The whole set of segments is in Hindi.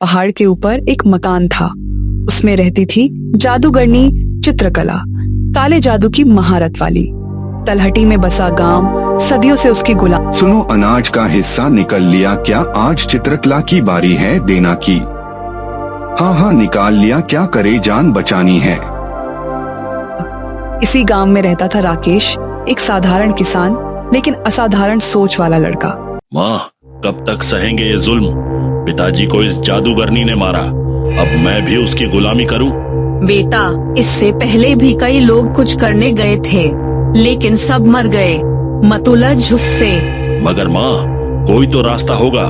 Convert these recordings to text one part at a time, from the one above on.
पहाड़ के ऊपर एक मकान था। उसमें रहती थी जादूगरनी चित्रकला, काले जादू की महारत वाली। तलहटी में बसा गांव सदियों से उसकी गुलाम। सुनो, अनाज का हिस्सा निकल लिया क्या? आज चित्रकला की बारी है देना की। हाँ हाँ निकाल लिया, क्या करे, जान बचानी है। इसी गांव में रहता था राकेश, एक साधारण किसान लेकिन असाधारण सोच वाला लड़का। माँ, कब तक सहेंगे ये जुल्म? पिताजी को इस जादूगरनी ने मारा, अब मैं भी उसकी गुलामी करूं? बेटा, इससे पहले भी कई लोग कुछ करने गए थे, लेकिन सब मर गए। मत उलझ उससे। मगर माँ, कोई तो रास्ता होगा।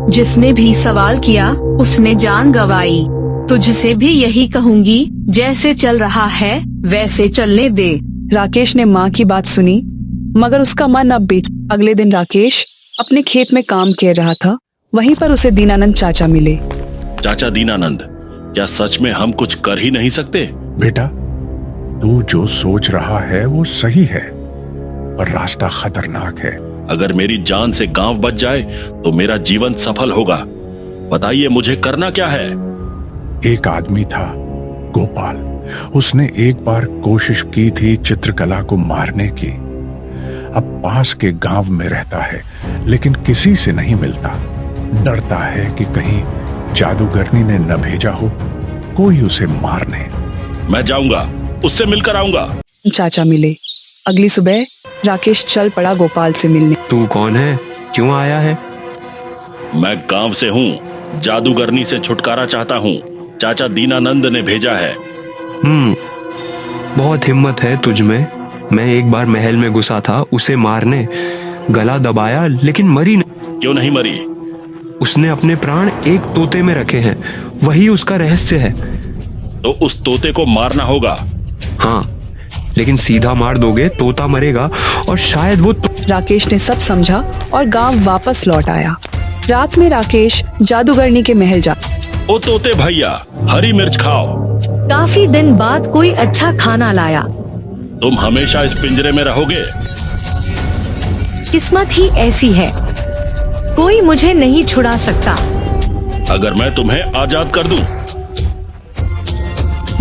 जिसने भी सवाल किया उसने जान गंवाई। तुझसे भी यही कहूँगी, जैसे चल रहा है वैसे चलने दे। राकेश ने माँ की बात सुनी, मगर उसका मन अब बेच। अगले दिन राकेश अपने खेत में काम कर रहा था। वहीं पर उसे दीनानंद चाचा मिले। चाचा दीनानंद, क्या सच में हम कुछ कर ही नहीं सकते? बेटा, तू जो सोच रहा है वो सही है, पर रास्ता खतरनाक है। अगर मेरी जान से गांव बच जाए तो मेरा जीवन सफल होगा। बताइए, मुझे करना क्या है? एक आदमी था, गोपाल। उसने एक बार कोशिश की थी चित्रकला को मारने की। अब पास के गांव में रहता है, लेकिन किसी से नहीं मिलता। डरता है कि कहीं जादूगरनी ने न भेजा हो कोई उसे मारने। मैं जाऊंगा, उससे मिलकर आऊंगा। चाचा मिले। अगली सुबह राकेश चल पड़ा गोपाल से मिलने। तू कौन है? क्यों आया है? मैं गांव से हूँ, जादूगरनी से छुटकारा चाहता हूँ। चाचा दीनानंद ने भेजा है। बहुत हिम्मत है तुझ में। मैं एक बार महल में घुसा था उसे मारने, गला दबाया लेकिन मरी नहीं। क्यों नहीं मरी? उसने अपने प्राण एक तोते में रखे हैं, वही उसका रहस्य है। तो उस तोते को मारना होगा। हाँ, लेकिन सीधा मार दोगे तोता मरेगा और शायद वो राकेश ने सब समझा और गांव वापस लौट आया। रात में राकेश जादूगरनी के महल जा। ओ तोते भैया, हरी मिर्च खाओ। काफी दिन बाद कोई अच्छा खाना लाया। तुम हमेशा इस पिंजरे में रहोगे। किस्मत ही ऐसी है, कोई मुझे नहीं छुड़ा सकता। अगर मैं तुम्हें आजाद कर दूं?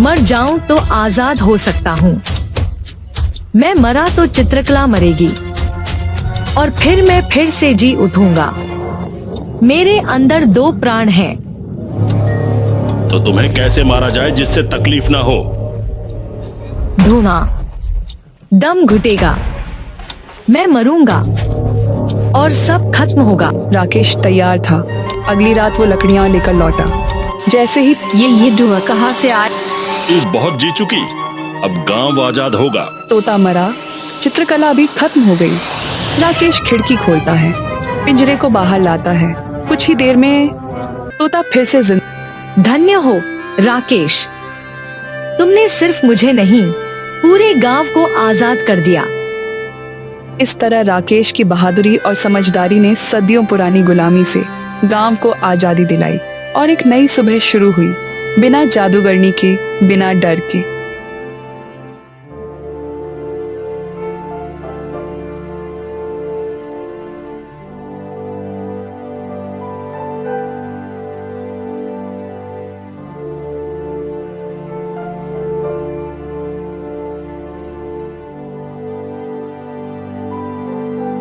मर जाऊं तो आजाद हो सकता हूँ। मैं मरा तो चित्रकला मरेगी और फिर मैं फिर से जी उठूंगा। मेरे अंदर 2 प्राण हैं। तो तुम्हें कैसे मारा जाए जिससे तकलीफ ना हो? धुआं, दम घुटेगा, मैं मरूंगा और सब खत्म होगा। राकेश तैयार था। अगली रात वो लकड़ियां लेकर लौटा। जैसे ही ये धुआं कहाँ से आया? तू बहुत जी चुकी, अब गांव आजाद होगा। तोता मरा, चित्रकला भी खत्म हो गई। राकेश खिड़की खोलता है, पिंजरे को बाहर लाता है। कुछ ही देर में तोता फिर से धन्य हो राकेश, तुमने सिर्फ मुझे नहीं पूरे गांव को आजाद कर दिया। इस तरह राकेश की बहादुरी और समझदारी ने सदियों पुरानी गुलामी से गांव को आजादी दिलाई और एक नई सुबह शुरू हुई, बिना जादूगरनी के, बिना डर के।